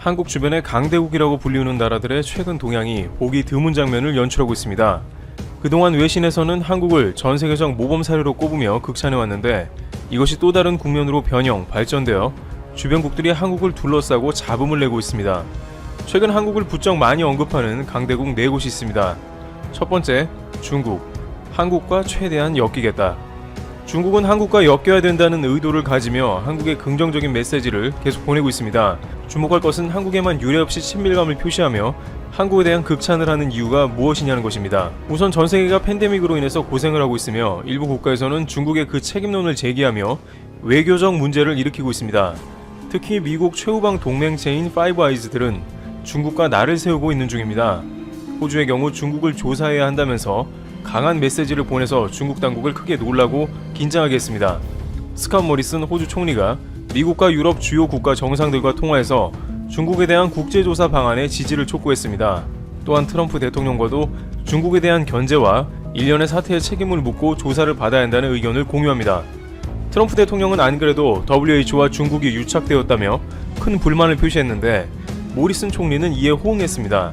한국 주변의 강대국이라고 불리우는 나라들의 최근 동향이 보기 드문 장면을 연출하고 있습니다. 그동안 외신에서는 한국을 전 세계적 모범 사례로 꼽으며 극찬해왔는데 이것이 또 다른 국면으로 변형, 발전되어 주변국들이 한국을 둘러싸고 잡음을 내고 있습니다. 최근 한국을 부쩍 많이 언급하는 강대국 4곳이 있습니다. 첫 번째, 중국. 한국과 최대한 엮이겠다. 중국은 한국과 엮여야 된다는 의도를 가지며 한국에 긍정적인 메시지를 계속 보내고 있습니다. 주목할 것은 한국에만 유례없이 친밀감을 표시하며 한국에 대한 극찬을 하는 이유가 무엇이냐는 것입니다. 우선 전 세계가 팬데믹으로 인해서 고생을 하고 있으며 일부 국가에서는 중국의 그 책임론을 제기하며 외교적 문제를 일으키고 있습니다. 특히 미국 최우방 동맹체인 파이브 아이즈들은 중국과 날을 세우고 있는 중입니다. 호주의 경우 중국을 조사해야 한다면서 강한 메시지를 보내서 중국 당국을 크게 놀라고 긴장하게 했습니다. 스캇 모리슨 호주 총리가 미국과 유럽 주요 국가 정상들과 통화해서 중국에 대한 국제조사 방안에 지지를 촉구했습니다. 또한 트럼프 대통령과도 중국에 대한 견제와 일련의 사태의 책임을 묻고 조사를 받아야 한다는 의견을 공유합니다. 트럼프 대통령은 안 그래도 WHO와 중국이 유착되었다며 큰 불만을 표시했는데 모리슨 총리는 이에 호응했습니다.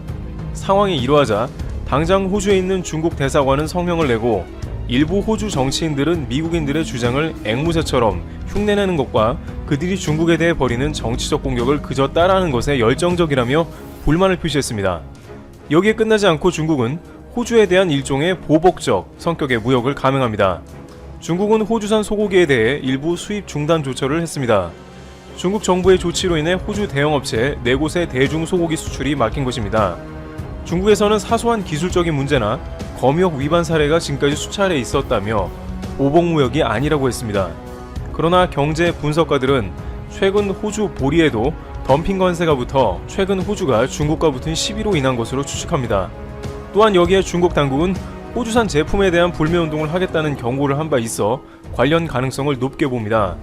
상황이 이러하자 당장 호주에 있는 중국 대사관은 성명을 내고 일부 호주 정치인들은 미국인들의 주장을 앵무새처럼 흉내내는 것과 그들이 중국에 대해 벌이는 정치적 공격을 그저 따라하는 것에 열정적이라며 불만을 표시했습니다. 여기에 끝나지 않고 중국은 호주에 대한 일종의 보복적 성격의 무역을 감행합니다. 중국은 호주산 소고기에 대해 일부 수입 중단 조처를 했습니다. 중국 정부의 조치로 인해 호주 대형업체 4곳의 대중 소고기 수출이 막힌 것입니다. 중국에서는 사소한 기술적인 문제나 검역 위반 사례가 지금까지 수차례 있었다며 보복무역이 아니라고 했습니다. 그러나 경제 분석가들은 최근 호주 보리에도 덤핑 관세가 붙어 최근 호주가 중국과 붙은 시비로 인한 것으로 추측합니다. 또한 여기에 중국 당국은 호주산 제품에 대한 불매운동을 하겠다는 경고를 한 바 있어 관련 가능성을 높게 봅니다.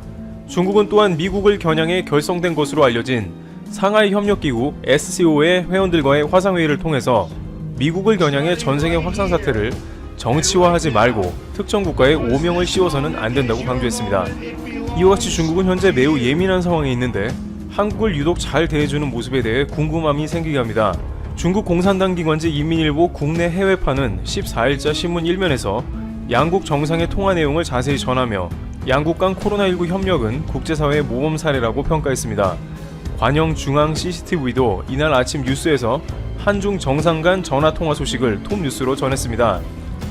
중국은 또한 미국을 겨냥해 결성된 것으로 알려진 상하이 협력기구 SCO의 회원들과의 화상회의를 통해서 미국을 겨냥해 전세계 확산 사태를 정치화하지 말고 특정 국가에 오명을 씌워서는 안 된다고 강조했습니다. 이와 같이 중국은 현재 매우 예민한 상황에 있는데 한국을 유독 잘 대해주는 모습에 대해 궁금함이 생기게 합니다. 중국 공산당 기관지 인민일보 국내 해외판은 14일자 신문 1면에서 양국 정상의 통화 내용을 자세히 전하며 양국 간 코로나19 협력은 국제사회의 모범 사례라고 평가했습니다. 관영 중앙 CCTV도 이날 아침 뉴스에서 한중 정상 간 전화통화 소식을 톱 뉴스로 전했습니다.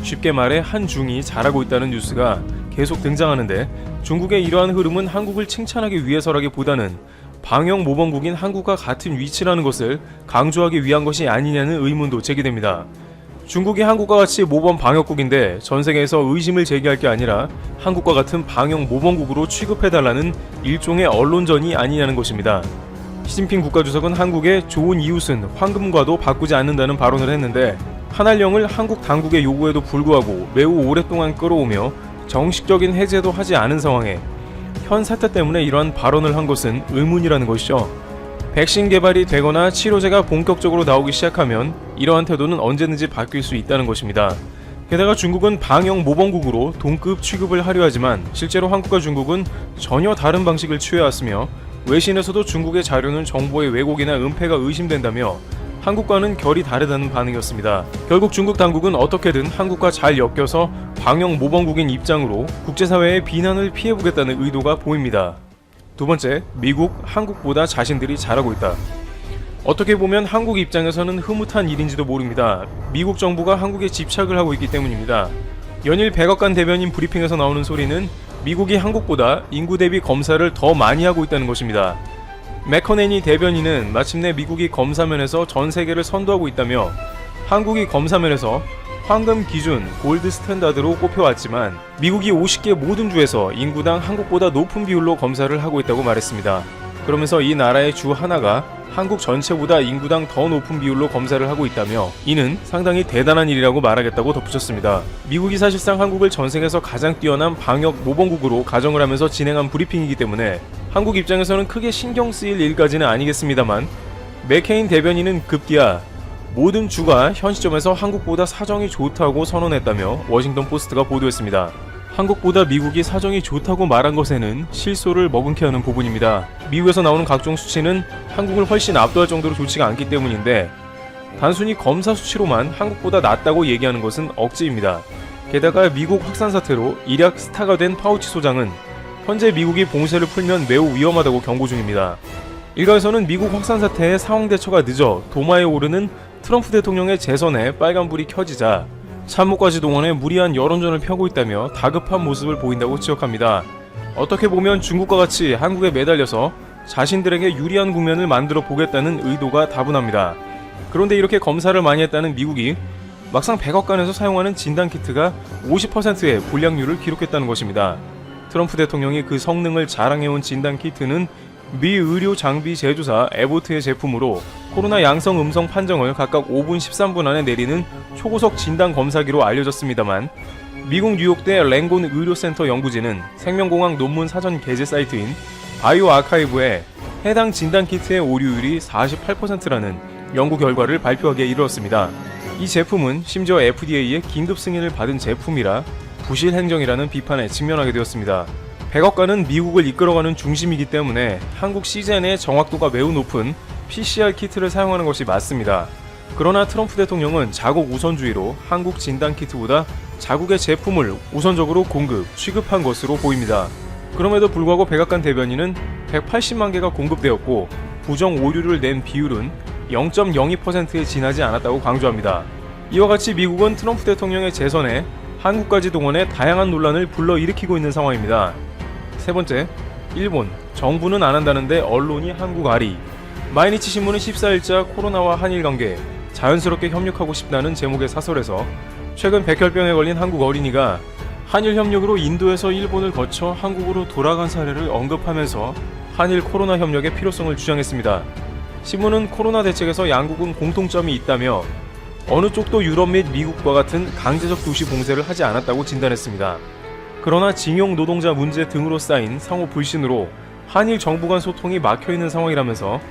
쉽게 말해 한중이 잘하고 있다는 뉴스가 계속 등장하는데 중국의 이러한 흐름은 한국을 칭찬하기 위해서라기보다는 방역 모범국인 한국과 같은 위치라는 것을 강조하기 위한 것이 아니냐는 의문도 제기됩니다. 중국이 한국과 같이 모범 방역국인데 전 세계에서 의심을 제기할 게 아니라 한국과 같은 방역 모범국으로 취급해달라는 일종의 언론전이 아니냐는 것입니다. 시진핑 국가주석은 한국의 좋은 이웃은 황금과도 바꾸지 않는다는 발언을 했는데 한알령을 한국 당국의 요구에도 불구하고 매우 오랫동안 끌어오며 정식적인 해제도 하지 않은 상황에 현 사태 때문에 이러한 발언을 한 것은 의문이라는 것이죠. 백신 개발이 되거나 치료제가 본격적으로 나오기 시작하면 이러한 태도는 언제든지 바뀔 수 있다는 것입니다. 게다가 중국은 방역 모범국으로 동급 취급을 하려 하지만 실제로 한국과 중국은 전혀 다른 방식을 취해왔으며 외신에서도 중국의 자료는 정보의 왜곡이나 은폐가 의심된다며 한국과는 결이 다르다는 반응이었습니다. 결국 중국 당국은 어떻게든 한국과 잘 엮여서 방역 모범국인 입장으로 국제사회의 비난을 피해보겠다는 의도가 보입니다. 두 번째, 미국, 한국보다 자신들이 잘하고 있다. 어떻게 보면 한국 입장에서는 흐뭇한 일인지도 모릅니다. 미국 정부가 한국에 집착을 하고 있기 때문입니다. 연일 백악관 대변인 브리핑에서 나오는 소리는 미국이 한국보다 인구 대비 검사를 더 많이 하고 있다는 것입니다. 맥커네니 대변인은 마침내 미국이 검사면에서 전 세계를 선도하고 있다며 한국이 검사면에서 황금 기준 골드 스탠다드로 꼽혀왔지만 미국이 50개 모든 주에서 인구당 한국보다 높은 비율로 검사를 하고 있다고 말했습니다. 그러면서 이 나라의 주 하나가 한국 전체보다 인구당 더 높은 비율로 검사를 하고 있다며 이는 상당히 대단한 일이라고 말하겠다고 덧붙였습니다. 미국이 사실상 한국을 전 세계에서 가장 뛰어난 방역 모범국으로 가정을 하면서 진행한 브리핑이기 때문에 한국 입장에서는 크게 신경 쓰일 일까지는 아니겠습니다만 맥케인 대변인은 급기야 모든 주가 현 시점에서 한국보다 사정이 좋다고 선언했다며 워싱턴 포스트가 보도했습니다. 한국보다 미국이 사정이 좋다고 말한 것에는 실소를 머금게 하는 부분입니다. 미국에서 나오는 각종 수치는 한국을 훨씬 압도할 정도로 좋지가 않기 때문인데 단순히 검사 수치로만 한국보다 낫다고 얘기하는 것은 억지입니다. 게다가 미국 확산 사태로 일약 스타가 된 파우치 소장은 현재 미국이 봉쇄를 풀면 매우 위험하다고 경고 중입니다. 일각에서는 미국 확산 사태의 상황 대처가 늦어 도마에 오르는 트럼프 대통령의 재선에 빨간불이 켜지자 참모까지 동원해 무리한 여론전을 펴고 있다며 다급한 모습을 보인다고 지적합니다. 어떻게 보면 중국과 같이 한국에 매달려서 자신들에게 유리한 국면을 만들어 보겠다는 의도가 다분합니다. 그런데 이렇게 검사를 많이 했다는 미국이 막상 백악관에서 사용하는 진단키트가 50%의 불량률을 기록했다는 것입니다. 트럼프 대통령이 그 성능을 자랑해온 진단키트는 미 의료 장비 제조사 에보트의 제품으로 코로나 양성 음성 판정을 각각 5분 13분 안에 내리는 초고속 진단 검사기로 알려졌습니다만 미국 뉴욕대 랭곤 의료센터 연구진은 생명공학 논문 사전 게재 사이트인 바이오 아카이브에 해당 진단키트의 오류율이 48%라는 연구 결과를 발표하기에 이르렀습니다. 이 제품은 심지어 FDA의 긴급 승인을 받은 제품이라 부실 행정이라는 비판에 직면하게 되었습니다. 백악관은 미국을 이끌어가는 중심이기 때문에 한국 시젠의 정확도가 매우 높은 PCR 키트를 사용하는 것이 맞습니다. 그러나 트럼프 대통령은 자국 우선주의로 한국 진단키트보다 자국의 제품을 우선적으로 취급한 것으로 보입니다. 그럼에도 불구하고 백악관 대변인은 180만 개가 공급되었고 부정 오류를 낸 비율은 0.02%에 지나지 않았다고 강조합니다. 이와 같이 미국은 트럼프 대통령의 재선에 한국까지 동원해 다양한 논란을 불러일으키고 있는 상황입니다. 세 번째, 일본. 정부는 안 한다는데 언론이 한국 아리. 마이니치 신문은 14일자 코로나와 한일 관계, 자연스럽게 협력하고 싶다는 제목의 사설에서 최근 백혈병에 걸린 한국 어린이가 한일 협력으로 인도에서 일본을 거쳐 한국으로 돌아간 사례를 언급하면서 한일 코로나 협력의 필요성을 주장했습니다. 신문은 코로나 대책에서 양국은 공통점이 있다며 어느 쪽도 유럽 및 미국과 같은 강제적 도시 봉쇄를 하지 않았다고 진단했습니다. 그러나 징용 노동자 문제 등으로 쌓인 상호 불신으로 한일 정부 간 소통이 막혀있는 상황이라면서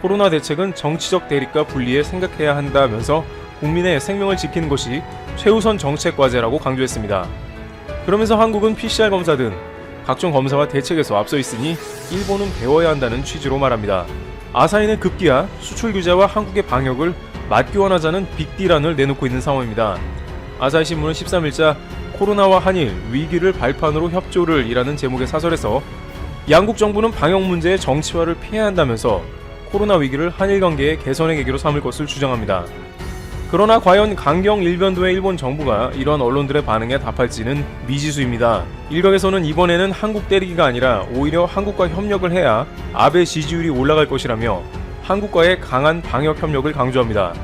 코로나 대책은 정치적 대립과 분리해 생각해야 한다면서 국민의 생명을 지키는 것이 최우선 정책 과제라고 강조했습니다. 그러면서 한국은 PCR 검사 등 각종 검사와 대책에서 앞서 있으니 일본은 배워야 한다는 취지로 말합니다. 아사히는 급기야 수출 규제와 한국의 방역을 맞교환하자는 빅딜안을 내놓고 있는 상황입니다. 아사히 신문은 13일자 코로나와 한일 위기를 발판으로 협조를 이라는 제목의 사설에서 양국 정부는 방역 문제의 정치화를 피해야 한다면서 코로나 위기를 한일 관계의 개선의 계기로 삼을 것을 주장합니다. 그러나 과연 강경 일변도의 일본 정부가 이러한 언론들의 반응에 답할지는 미지수입니다. 일각에서는 이번에는 한국 때리기가 아니라 오히려 한국과 협력을 해야 아베 지지율이 올라갈 것이라며 한국과의 강한 방역 협력을 강조합니다.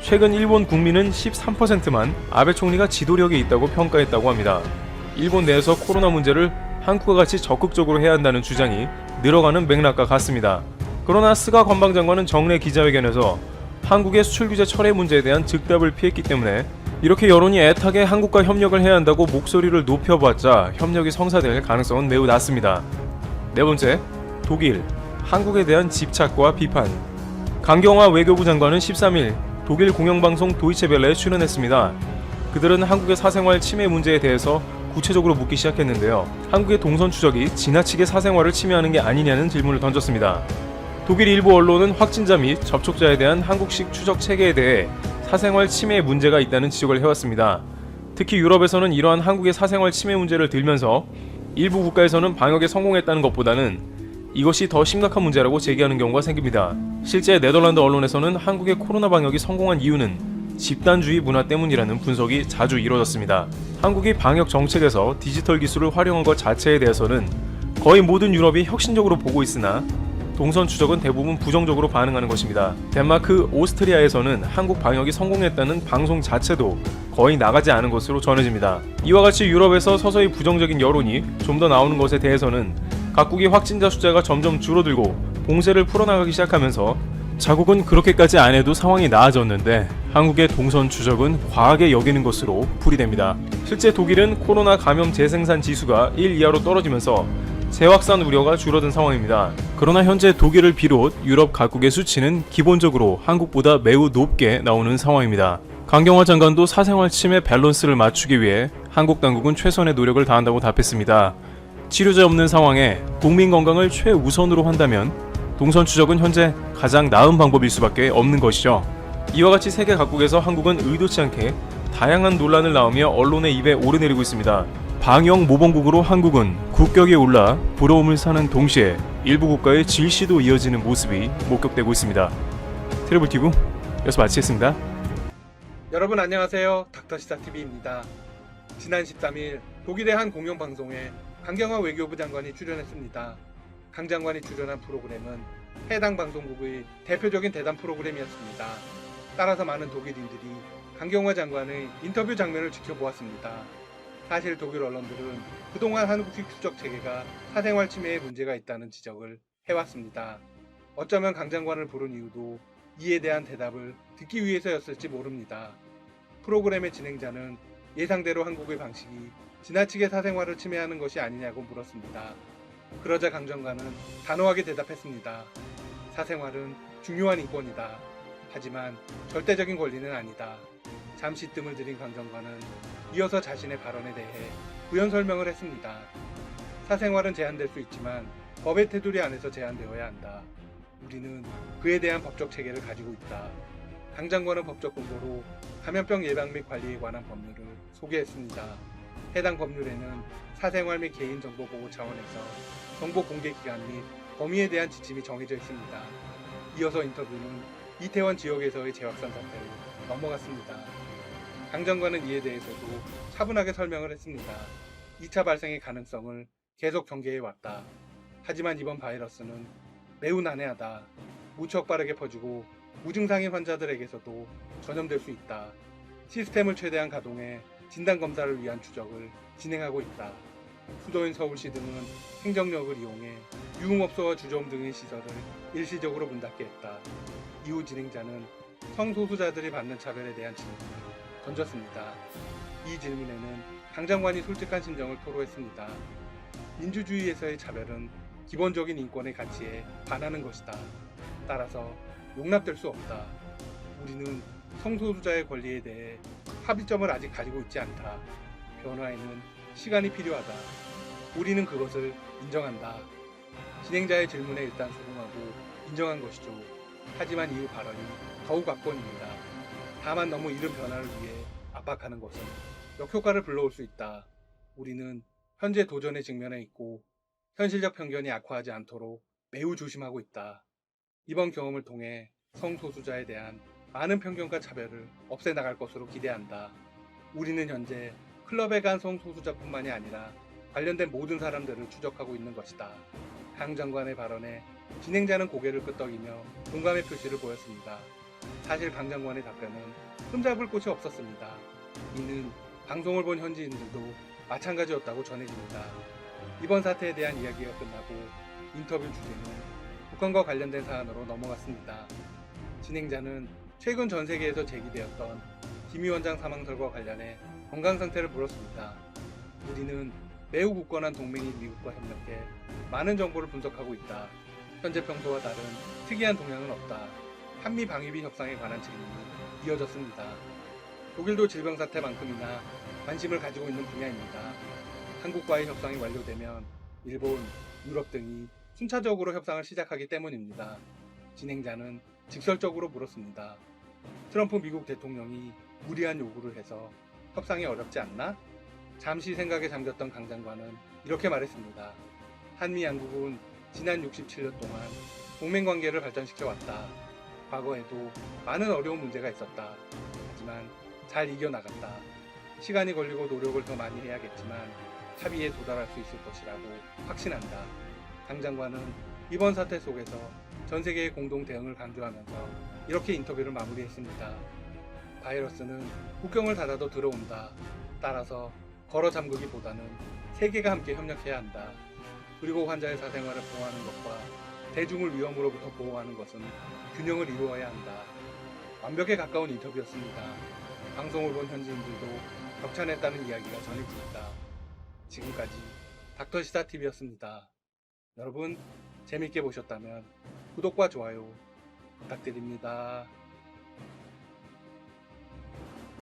최근 일본 국민은 13%만 아베 총리가 지도력이 있다고 평가했다고 합니다. 일본 내에서 코로나 문제를 한국과 같이 적극적으로 해야 한다는 주장이 늘어가는 맥락과 같습니다. 그러나 스가 관방장관은 정례 기자회견에서 한국의 수출 규제 철회 문제에 대한 즉답을 피했기 때문에 이렇게 여론이 애타게 한국과 협력을 해야 한다고 목소리를 높여봤자 협력이 성사될 가능성은 매우 낮습니다. 네 번째, 독일. 한국에 대한 집착과 비판. 강경화 외교부 장관은 13일 독일 공영방송 도이체벨레에 출연했습니다. 그들은 한국의 사생활 침해 문제에 대해서 구체적으로 묻기 시작했는데요. 한국의 동선 추적이 지나치게 사생활을 침해하는 게 아니냐는 질문을 던졌습니다. 독일 일부 언론은 확진자 및 접촉자에 대한 한국식 추적 체계에 대해 사생활 침해의 문제가 있다는 지적을 해왔습니다. 특히 유럽에서는 이러한 한국의 사생활 침해 문제를 들면서 일부 국가에서는 방역에 성공했다는 것보다는 이것이 더 심각한 문제라고 제기하는 경우가 생깁니다. 실제 네덜란드 언론에서는 한국의 코로나 방역이 성공한 이유는 집단주의 문화 때문이라는 분석이 자주 이뤄졌습니다. 한국이 방역 정책에서 디지털 기술을 활용한 것 자체에 대해서는 거의 모든 유럽이 혁신적으로 보고 있으나 동선 추적은 대부분 부정적으로 반응하는 것입니다. 덴마크, 오스트리아에서는 한국 방역이 성공했다는 방송 자체도 거의 나가지 않은 것으로 전해집니다. 이와 같이 유럽에서 서서히 부정적인 여론이 좀 더 나오는 것에 대해서는 각국의 확진자 숫자가 점점 줄어들고 봉쇄를 풀어나가기 시작하면서 자국은 그렇게까지 안 해도 상황이 나아졌는데 한국의 동선 추적은 과하게 여기는 것으로 풀이됩니다. 실제 독일은 코로나 감염 재생산 지수가 1 이하로 떨어지면서 재확산 우려가 줄어든 상황입니다. 그러나 현재 독일을 비롯 유럽 각국의 수치는 기본적으로 한국보다 매우 높게 나오는 상황입니다. 강경화 장관도 사생활 침해 밸런스를 맞추기 위해 한국 당국은 최선의 노력을 다한다고 답했습니다. 치료제 없는 상황에 국민 건강을 최우선으로 한다면 동선 추적은 현재 가장 나은 방법일 수밖에 없는 것이죠. 이와 같이 세계 각국에서 한국은 의도치 않게 다양한 논란을 낳으며 언론의 입에 오르내리고 있습니다. 방역 모범국으로 한국은 국격에 올라 부러움을 사는 동시에 일부 국가의 질시도 이어지는 모습이 목격되고 있습니다. 트래블티브 여기서 마치겠습니다. 여러분 안녕하세요. 닥터시사TV입니다. 지난 13일 독일의 한 공영방송에 강경화 외교부 장관이 출연했습니다. 강 장관이 출연한 프로그램은 해당 방송국의 대표적인 대담 프로그램이었습니다. 따라서 많은 독일인들이 강경화 장관의 인터뷰 장면을 지켜보았습니다. 사실 독일 언론들은 그동안 한국식 수적 체계가 사생활 침해에 문제가 있다는 지적을 해왔습니다. 어쩌면 강 장관을 부른 이유도 이에 대한 대답을 듣기 위해서였을지 모릅니다. 프로그램의 진행자는 예상대로 한국의 방식이 지나치게 사생활을 침해하는 것이 아니냐고 물었습니다. 그러자 강 장관은 단호하게 대답했습니다. 사생활은 중요한 인권이다. 하지만 절대적인 권리는 아니다. 잠시 뜸을 들인 강 장관은 이어서 자신의 발언에 대해 부연 설명을 했습니다. 사생활은 제한될 수 있지만 법의 테두리 안에서 제한되어야 한다. 우리는 그에 대한 법적 체계를 가지고 있다. 강 장관은 법적 근거로 감염병 예방 및 관리에 관한 법률을 소개했습니다. 해당 법률에는 사생활 및 개인정보 보호 차원에서 정보 공개 기간 및 범위에 대한 지침이 정해져 있습니다. 이어서 인터뷰는 이태원 지역에서의 재확산 사태로 넘어갔습니다. 강 장관은 이에 대해서도 차분하게 설명을 했습니다. 2차 발생의 가능성을 계속 경계해왔다. 하지만 이번 바이러스는 매우 난해하다. 무척 빠르게 퍼지고 무증상인 환자들에게서도 전염될 수 있다. 시스템을 최대한 가동해 진단검사를 위한 추적을 진행하고 있다. 수도인 서울시 등은 행정력을 이용해 유흥업소와 주점 등의 시설을 일시적으로 문 닫게 했다. 이후 진행자는 성소수자들이 받는 차별에 대한 질문을 던졌습니다. 이 질문에는 강 장관이 솔직한 심정을 토로했습니다. 민주주의에서의 차별은 기본적인 인권의 가치에 반하는 것이다. 따라서 용납될 수 없다. 우리는 성소수자의 권리에 대해 합의점을 아직 가지고 있지 않다. 변화에는 시간이 필요하다. 우리는 그것을 인정한다. 진행자의 질문에 일단 수긍하고 인정한 것이죠. 하지만 이후 발언이 더욱 압권입니다. 다만 너무 이른 변화를 위해 압박하는 것은 역효과를 불러올 수 있다. 우리는 현재 도전에 직면해 있고 현실적 편견이 악화하지 않도록 매우 조심하고 있다. 이번 경험을 통해 성소수자에 대한 많은 편견과 차별을 없애나갈 것으로 기대한다. 우리는 현재 클럽에 간 성소수자뿐만이 아니라 관련된 모든 사람들을 추적하고 있는 것이다. 강 장관의 발언에 진행자는 고개를 끄덕이며 공감의 표시를 보였습니다. 사실 강 장관의 답변은 흠잡을 곳이 없었습니다. 이는 방송을 본 현지인들도 마찬가지였다고 전해집니다. 이번 사태에 대한 이야기가 끝나고 인터뷰 주제는 북한과 관련된 사안으로 넘어갔습니다. 진행자는 최근 전 세계에서 제기되었던 김 위원장 사망설과 관련해 건강 상태를 물었습니다. 우리는 매우 굳건한 동맹인 미국과 협력해 많은 정보를 분석하고 있다. 현재 평소와 다른 특이한 동향은 없다. 한미 방위비 협상에 관한 질문이 이어졌습니다. 독일도 질병 사태만큼이나 관심을 가지고 있는 분야입니다. 한국과의 협상이 완료되면 일본, 유럽 등이 순차적으로 협상을 시작하기 때문입니다. 진행자는 직설적으로 물었습니다. 트럼프 미국 대통령이 무리한 요구를 해서 협상이 어렵지 않나? 잠시 생각에 잠겼던 강 장관은 이렇게 말했습니다. 한미 양국은 지난 67년 동안 동맹관계를 발전시켜왔다. 과거에도 많은 어려운 문제가 있었다. 하지만 잘 이겨나갔다. 시간이 걸리고 노력을 더 많이 해야겠지만 합의에 도달할 수 있을 것이라고 확신한다. 강 장관은 이번 사태 속에서 전 세계의 공동 대응을 강조하면서 이렇게 인터뷰를 마무리했습니다. 바이러스는 국경을 닫아도 들어온다. 따라서 걸어 잠그기보다는 세계가 함께 협력해야 한다. 그리고 환자의 사생활을 보호하는 것과 대중을 위험으로부터 보호하는 것은 균형을 이루어야 한다. 완벽에 가까운 인터뷰였습니다. 방송을 본 현지인들도 격찬했다는 이야기가 전해집니다. 지금까지 닥터시사TV였습니다. 여러분 재밌게 보셨다면 구독과 좋아요 부탁드립니다.